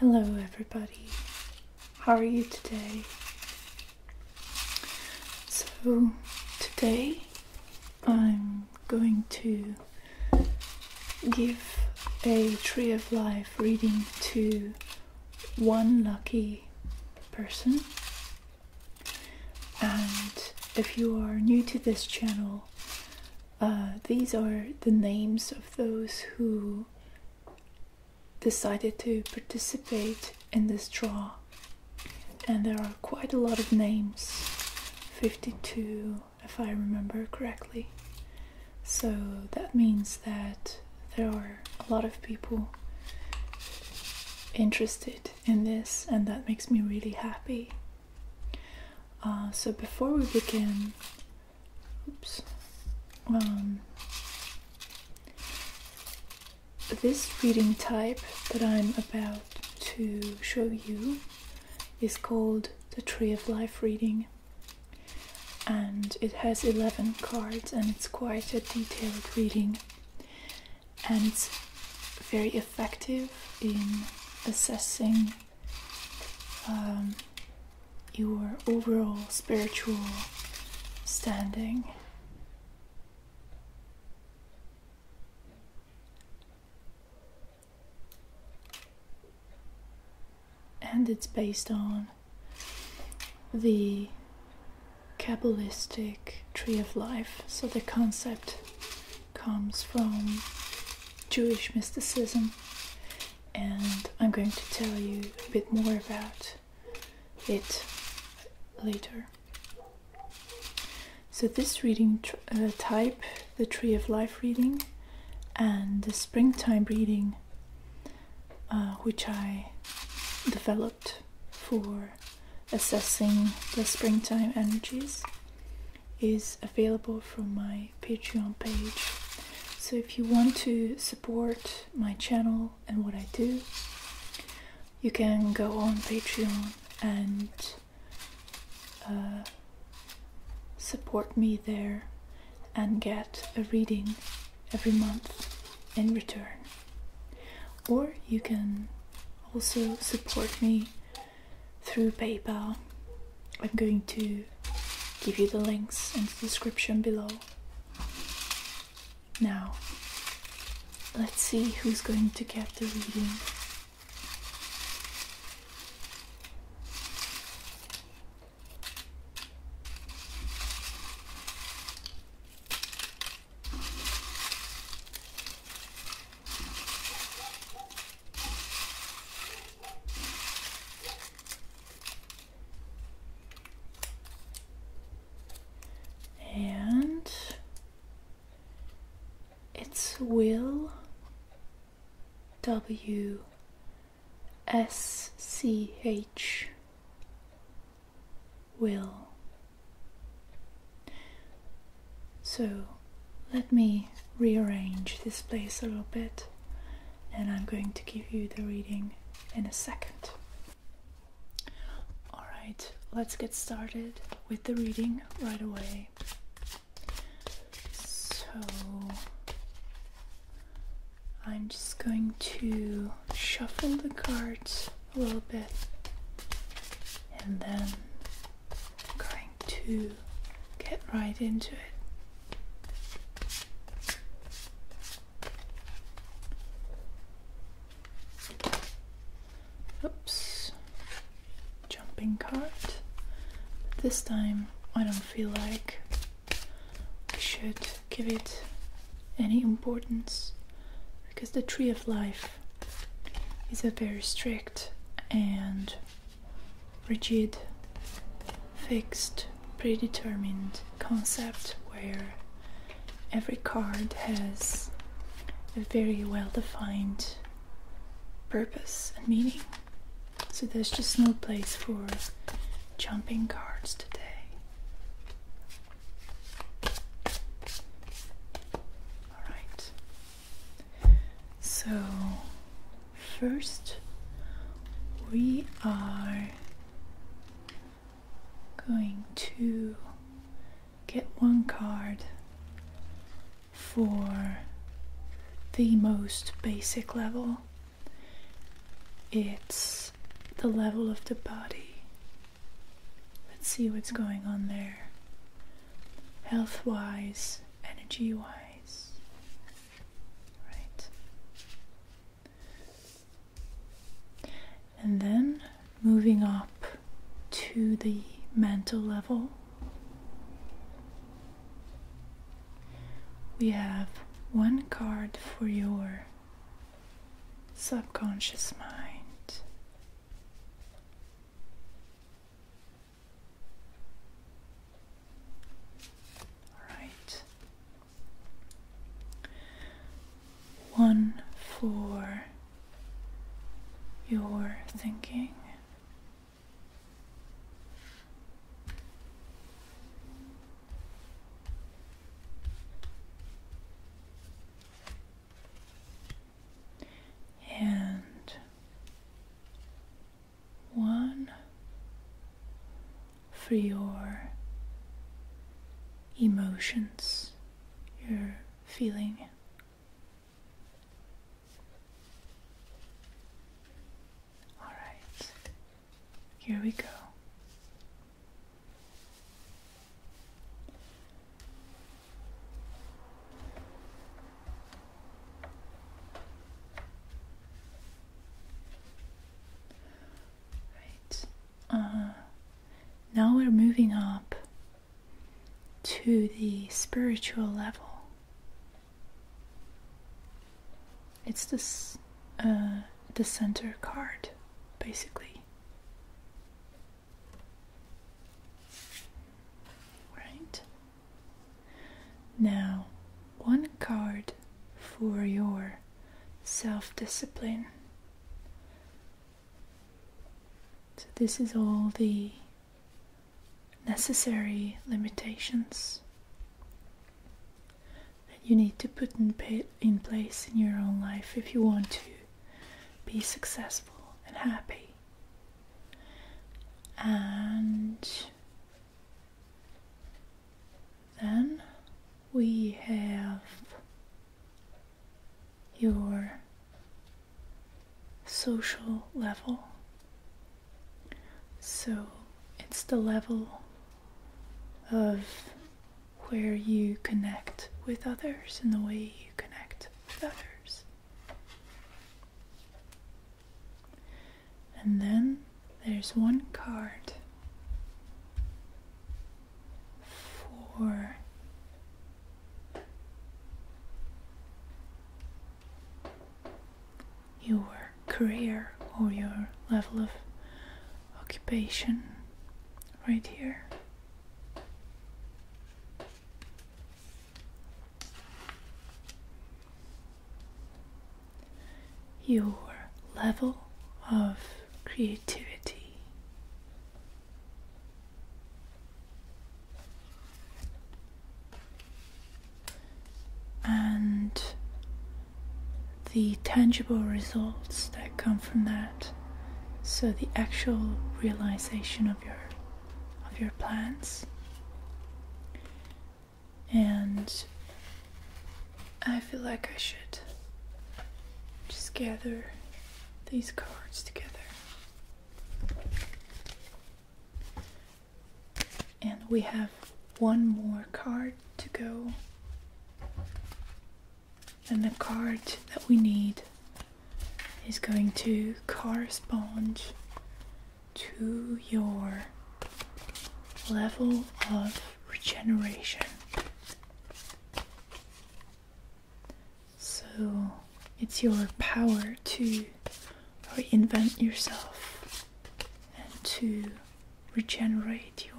Hello everybody, how are you today? So today I'm going to give a Tree of Life reading to one lucky person, and if you are new to this channel, these are the names of those who decided to participate in this draw, and there are quite a lot of names, 52 if I remember correctly. So that means that there are a lot of people interested in this, and that makes me really happy. So before we begin, this reading type that I'm about to show you is called the Tree of Life reading, and it has 11 cards, and it's quite a detailed reading, and it's very effective in assessing your overall spiritual standing. And it's based on the Kabbalistic Tree of Life, so the concept comes from Jewish mysticism, and I'm going to tell you a bit more about it later. So this reading type, the Tree of Life reading and the Springtime reading, which I developed for assessing the springtime energies, is available from my Patreon page. So if you want to support my channel and what I do, you can go on Patreon and support me there and get a reading every month in return. Or you can also support me through PayPal. I'm going to give you the links in the description below. Now, let's see who's going to get the reading. And it's Will W SCH. Will. So let me rearrange this place a little bit, and I'm going to give you the reading in a second. Alright, let's get started with the reading right away. So I'm just going to shuffle the cards a little bit, and then I'm going to get right into it. Oops, jumping card. This time I don't feel like I should give it any importance, because the Tree of Life is a very strict and rigid, fixed, predetermined concept where every card has a very well-defined purpose and meaning. So there's just no place for jumping cards today. Alright. So first we are going to get one card for the most basic level, it's the level of the body. Let's see what's going on there. Health-wise, energy-wise. Right. And then moving up to the mental level, we have one card for your subconscious mind. All right. One for your thinking. And one for your emotions, your feeling. All right, here we go. Now we're moving up to the spiritual level. It's this the center card, basically. Right? Now, one card for your self-discipline. So this is all the necessary limitations that you need to put in place in your own life if you want to be successful and happy. And then we have your social level. So it's the level of where you connect with others and the way you connect with others. And then there's one card for your career or your level of occupation right here. Your level of creativity. And the tangible results that come from that. So the actual realization of your plans. And I feel like I should just gather these cards together. And we have one more card to go. And the card that we need is going to correspond to your level of regeneration. So it's your power to reinvent yourself and to regenerate your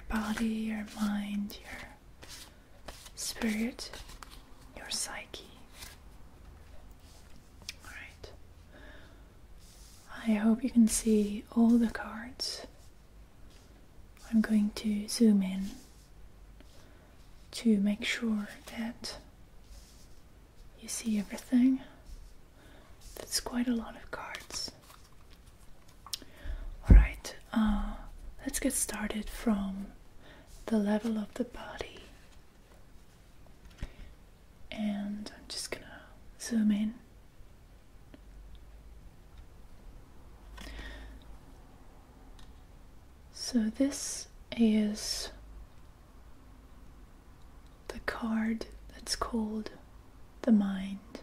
body, your mind, your spirit, your psyche. Alright. I hope you can see all the cards. I'm going to zoom in to make sure that you see everything. That's quite a lot of cards. Alright, let's get started from the level of the body. And I'm just gonna zoom in So this is the card that's called the mind,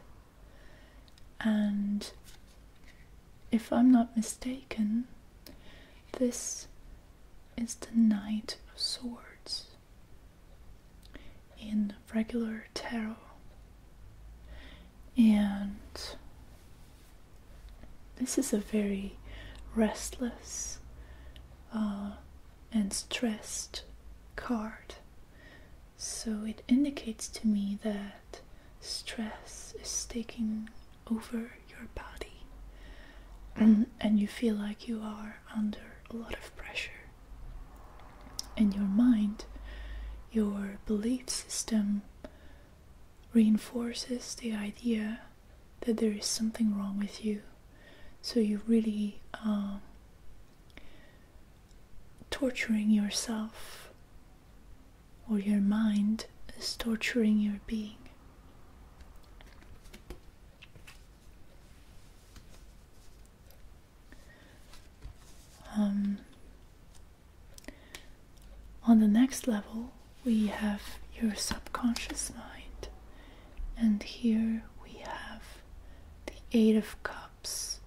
and if I'm not mistaken, this is the Knight of Swords in regular tarot. And this is a very restless and stressed card. So it indicates to me that stress is taking over your body, and you feel like you are under a lot of pressure. And your mind, your belief system, reinforces the idea that there is something wrong with you. So you really torturing yourself, or your mind is torturing your being. On the next level, we have your subconscious mind, and here we have the Eight of Cups,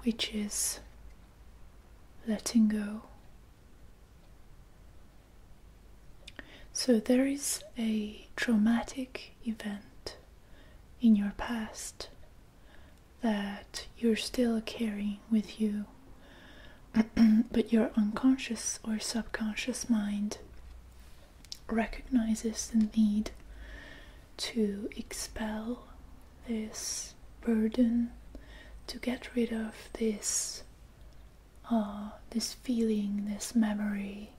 which is letting go. So there is a traumatic event in your past that you're still carrying with you, but your unconscious or subconscious mind recognizes the need to expel this burden, to get rid of this feeling, this memory,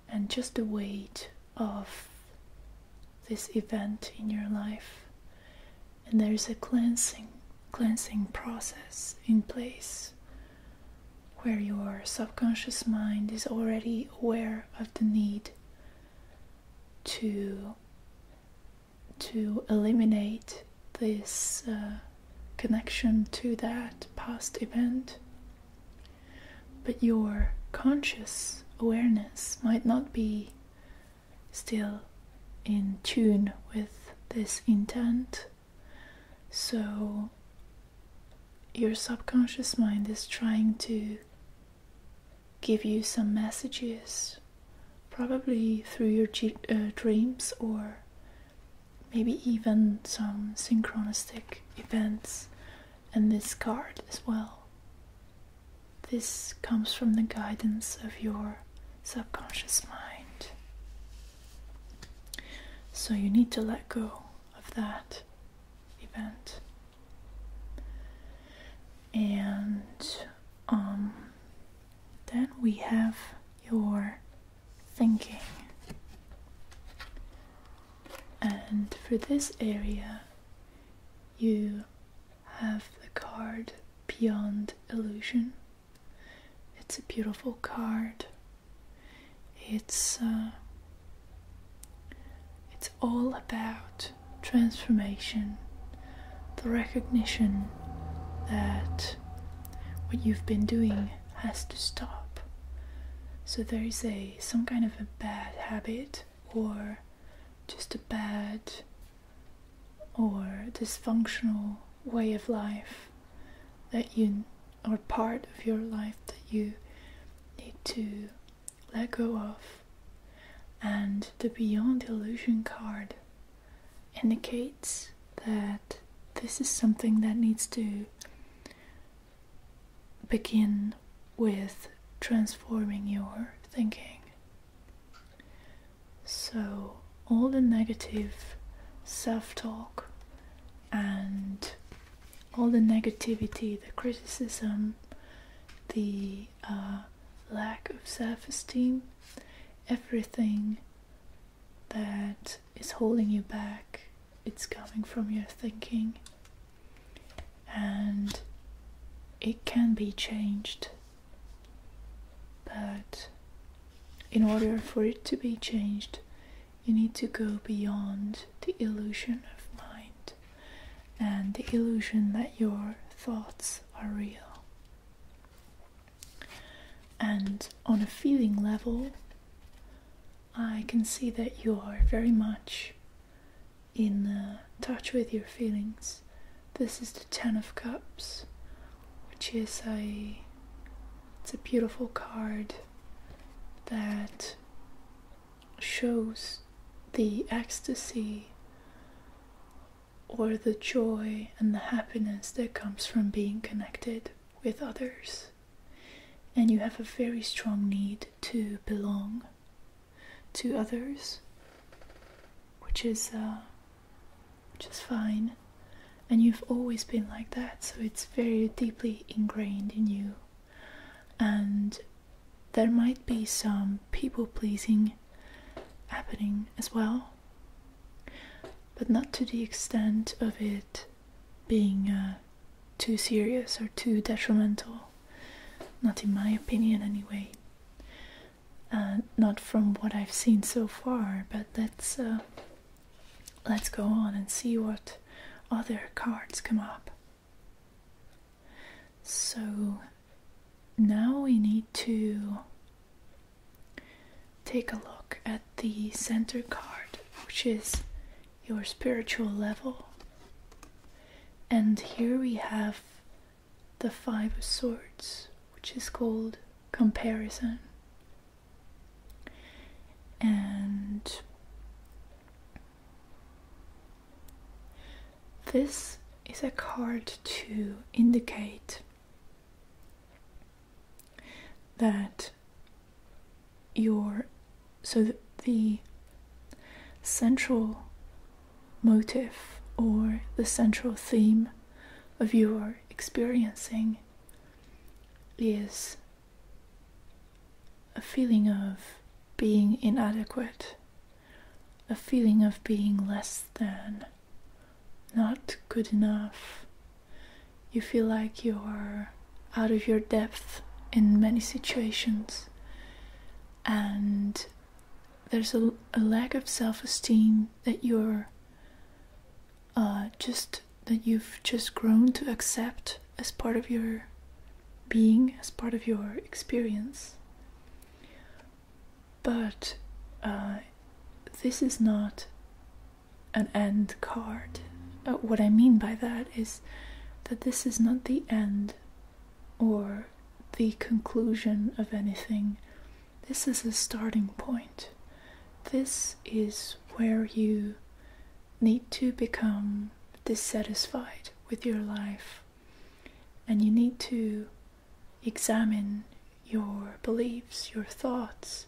and just the weight of this event in your life. And there's a cleansing process in place where your subconscious mind is already aware of the need to eliminate this connection to that past event. But your conscious awareness might not be still in tune with this intent. So your subconscious mind is trying to give you some messages, probably through your dreams, or maybe even some synchronistic events, and this card as well. This comes from the guidance of your subconscious mind. So you need to let go of that event. And then we have your thinking. And for this area, you have the card Beyond Illusion. It's a beautiful card. It's all about transformation, the recognition that what you've been doing has to stop. So there is some kind of a bad habit, or just a bad or dysfunctional way of life or part of your life that you need to let go of. And the Beyond Illusion card indicates that this is something that needs to begin with transforming your thinking. So all the negative self-talk and all the negativity, the criticism, the lack of self-esteem, everything that is holding you back, it's coming from your thinking, and it can be changed. But in order for it to be changed, you need to go beyond the illusion of mind and the illusion that your thoughts are real. And on a feeling level, I can see that you are very much in touch with your feelings. This is the Ten of Cups, which is it's a beautiful card that shows the ecstasy or the joy and the happiness that comes from being connected with others. And you have a very strong need to belong to others, which is fine. And you've always been like that, so it's very deeply ingrained in you. And there might be some people-pleasing happening as well, but not to the extent of it being too serious or too detrimental. Not in my opinion, anyway. Not from what I've seen so far, but let's go on and see what other cards come up. So now we need to take a look at the center card, which is your spiritual level. And here we have the Five of Swords, which is called comparison. And this is a card to indicate that the central motive or the central theme of your experiencing is a feeling of being inadequate, a feeling of being less than, not good enough. You feel like you're out of your depth in many situations, and there's a lack of self-esteem that you've just grown to accept as part of your being, as part of your experience. But this is not an end card. What I mean by that is that this is not the end or the conclusion of anything. This is a starting point. This is where you need to become dissatisfied with your life, and you need to examine your beliefs, your thoughts,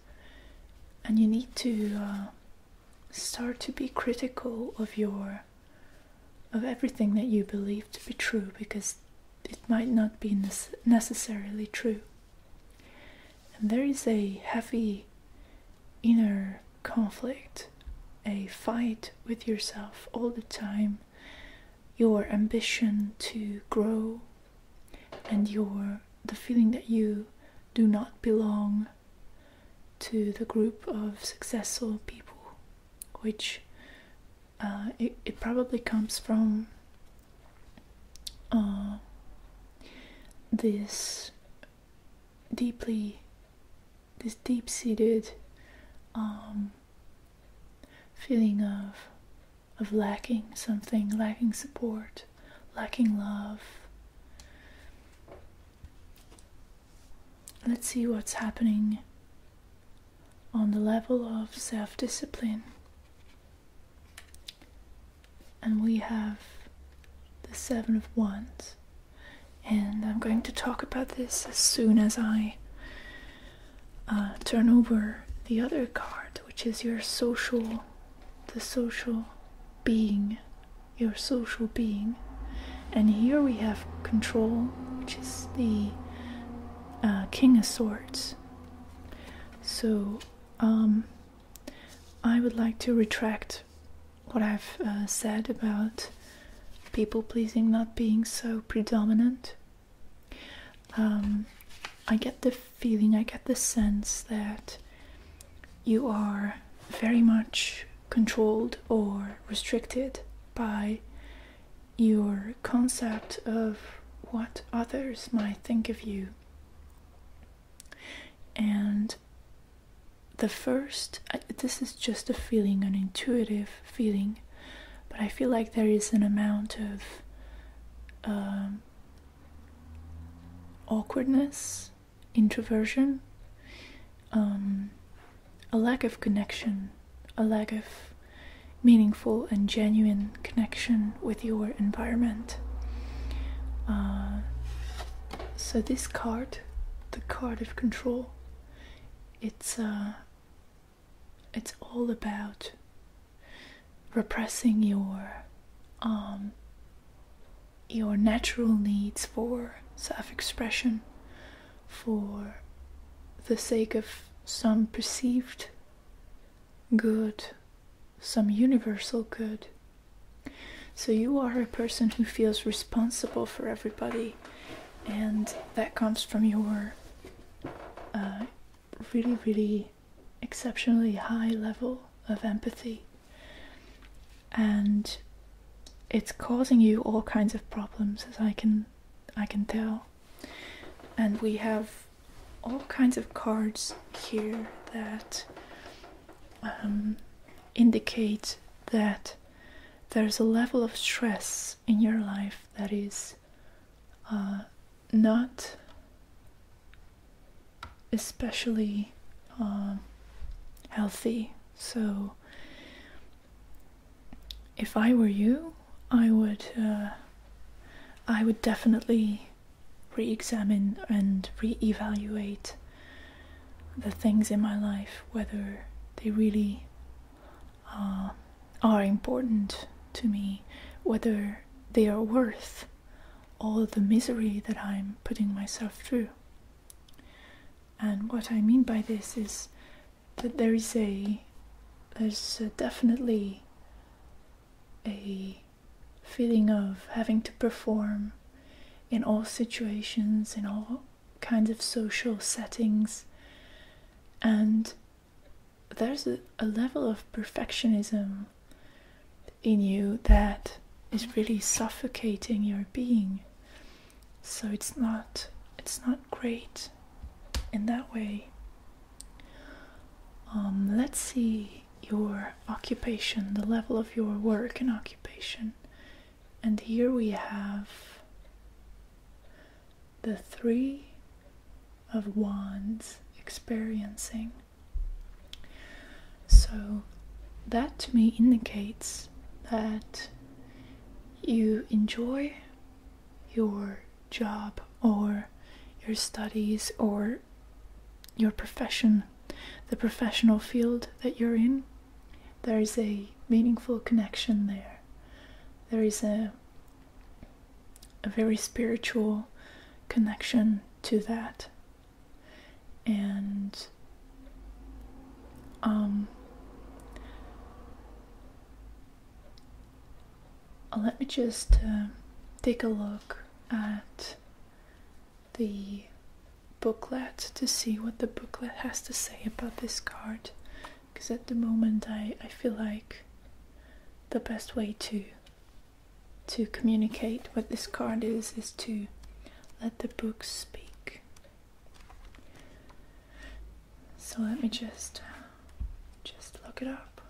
and you need to start to be critical of everything that you believe to be true, because it might not be necessarily true. And there is a heavy inner conflict, a fight with yourself all the time, your ambition to grow, and the feeling that you do not belong to the group of successful people, which it probably comes from this deep-seated feeling of lacking something, lacking support, lacking love. Let's see what's happening on the level of self-discipline. And we have the Seven of Wands, and I'm going to talk about this as soon as I turn over the other card, which is the social being, your social being. And here we have control, which is the King of Swords. So I would like to retract what I've said about people pleasing not being so predominant. I get the feeling, I get the sense that you are very much controlled or restricted by your concept of what others might think of you. And this is just a feeling, an intuitive feeling, but I feel like there is an amount of awkwardness, introversion, a lack of connection, a lack of meaningful and genuine connection with your environment. So this card, the card of control, it's all about repressing your natural needs for self-expression for the sake of some perceived good, some universal good. So you are a person who feels responsible for everybody, and that comes from your really, really exceptionally high level of empathy, and it's causing you all kinds of problems, as I can tell. And we have all kinds of cards here that indicate that there's a level of stress in your life that is not especially healthy. So if I were you, I would definitely re-examine and re-evaluate the things in my life, whether they really are important to me, whether they are worth all of the misery that I'm putting myself through. And what I mean by this is that there's definitely a feeling of having to perform in all situations, in all kinds of social settings, and there's a level of perfectionism in you that is really suffocating your being. So it's not great in that way. Let's see your occupation, the level of your work and occupation. And here we have the Three of Wands, experiencing. So that to me indicates that you enjoy your job or your studies or your profession, the professional field that you're in. There is a meaningful connection there. There is a very spiritual connection to that. And let me just take a look at the booklet to see what the booklet has to say about this card, because at the moment I feel like the best way to communicate what this card is to let the book speak. So let me just look it up.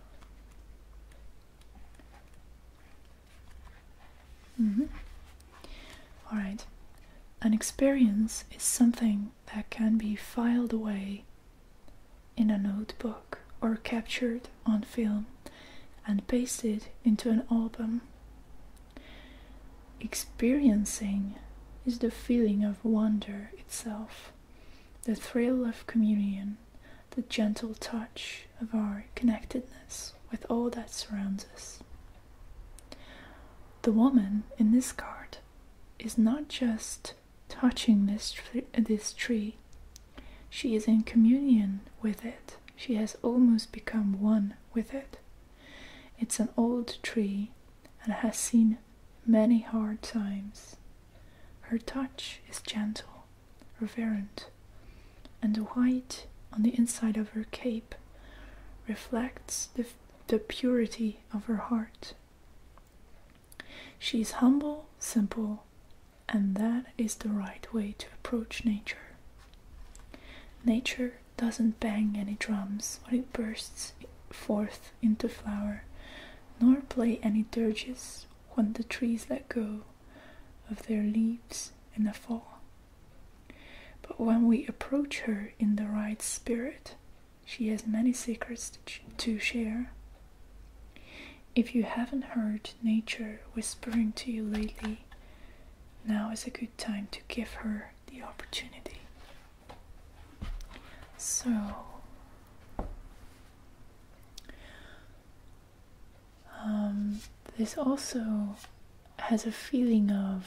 Alright. An experience is something that can be filed away in a notebook or captured on film and pasted into an album. Experiencing is the feeling of wonder itself, the thrill of communion, the gentle touch of our connectedness with all that surrounds us. The woman in this card is not just touching this tree, she is in communion with it. She has almost become one with it. It's an old tree and has seen many hard times. Her touch is gentle, reverent, and the white on the inside of her cape reflects the purity of her heart. She is humble, simple, and that is the right way to approach nature. Nature doesn't bang any drums when it bursts forth into flower, nor play any dirges when the trees let go of their leaves in the fall. But when we approach her in the right spirit, she has many secrets to share. If you haven't heard nature whispering to you lately, now is a good time to give her the opportunity. So, this also has a feeling of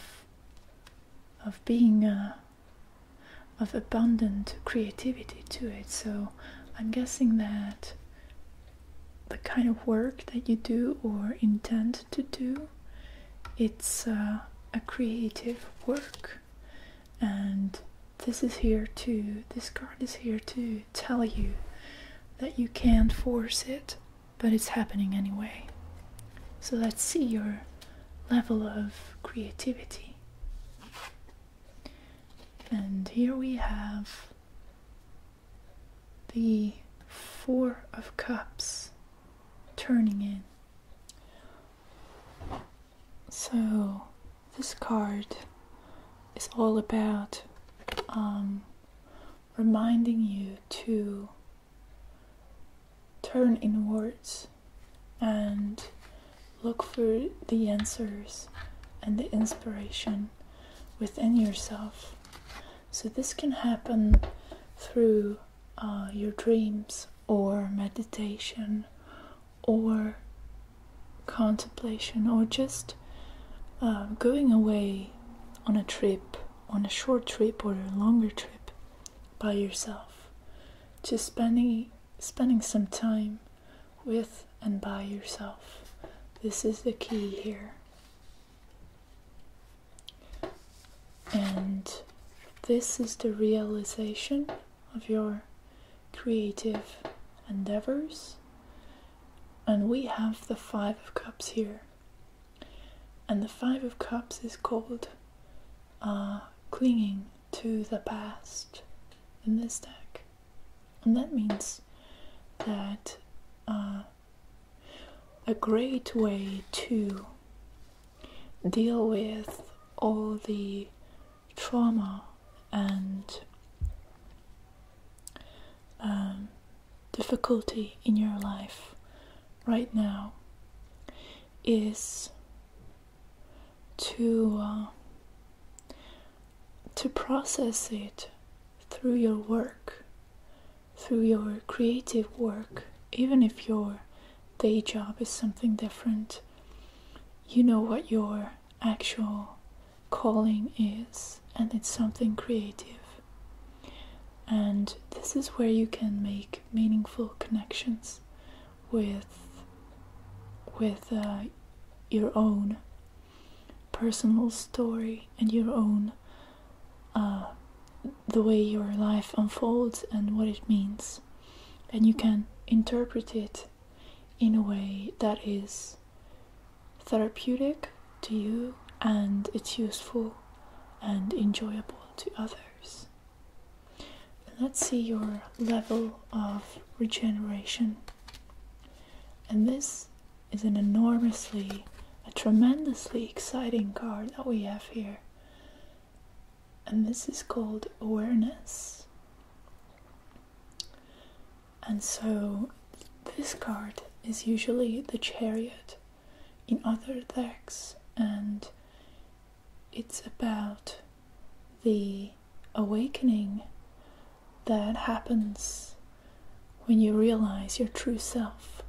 being of abundant creativity to it. So I'm guessing that the kind of work that you do or intend to do, it's a creative work, and this card is here to tell you that you can't force it, but it's happening anyway. So let's see your level of creativity. And here we have the Four of Cups turning in. So this card is all about reminding you to turn inwards and look for the answers and the inspiration within yourself. So this can happen through your dreams or meditation or contemplation, or just going away on a trip, on a short trip or a longer trip by yourself, just spending some time with and by yourself. This is the key here. And this is the realization of your creative endeavors. And we have the Five of Cups here. And the Five of Cups is called clinging to the past in this deck. And that means that a great way to deal with all the trauma and difficulty in your life right now is to process it through your work, through your creative work. Even if your day job is something different, you know what your actual calling is, and it's something creative. And this is where you can make meaningful connections with your own personal story and your own the way your life unfolds and what it means, and you can interpret it in a way that is therapeutic to you, and it's useful and enjoyable to others. And let's see your level of regeneration. And this is a tremendously exciting card that we have here. And this is called awareness. And so this card is usually the Chariot in other decks, and it's about the awakening that happens when you realize your true self.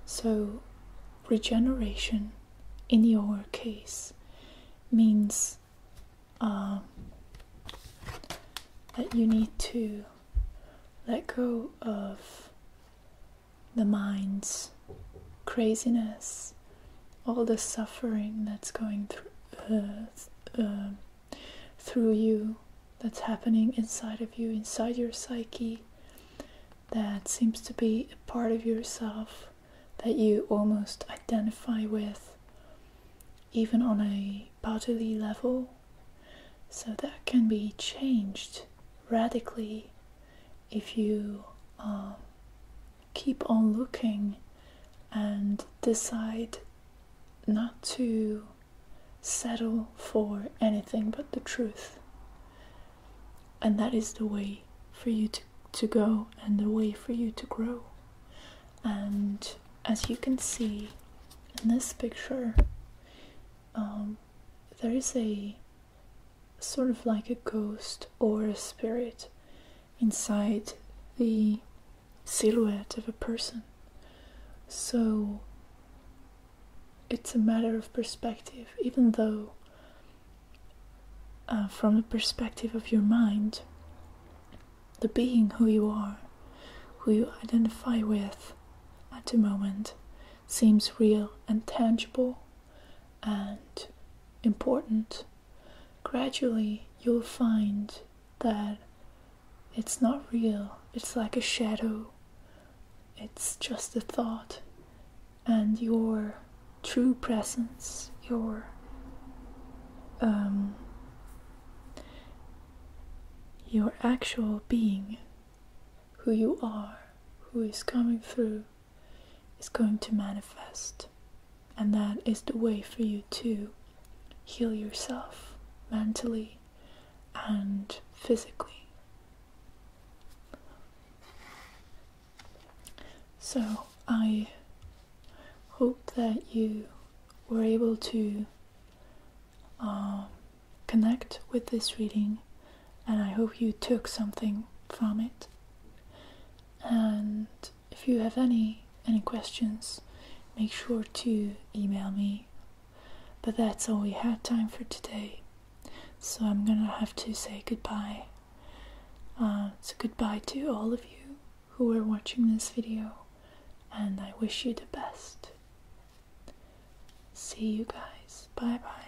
So regeneration in your case means that you need to let go of the mind's craziness, all the suffering that's going through you, that's happening inside of you, inside your psyche, that seems to be a part of yourself that you almost identify with, even on a bodily level. So that can be changed radically if you keep on looking and decide not to settle for anything but the truth. And that is the way for you to go, and the way for you to grow. And as you can see in this picture, there is a sort of like a ghost or a spirit inside the silhouette of a person. So it's a matter of perspective, even though from the perspective of your mind, the being who you are, who you identify with at the moment, seems real and tangible and important. Gradually you'll find that it's not real, it's like a shadow, it's just a thought, and your true presence, your actual being, who you are, who is coming through, is going to manifest. And that is the way for you to heal yourself mentally and physically. So I hope that you were able to connect with this reading, and I hope you took something from it. And if you have any questions, make sure to email me. But that's all we had time for today, so I'm gonna have to say goodbye. So goodbye to all of you who are watching this video, and I wish you the best. See you guys. Bye bye.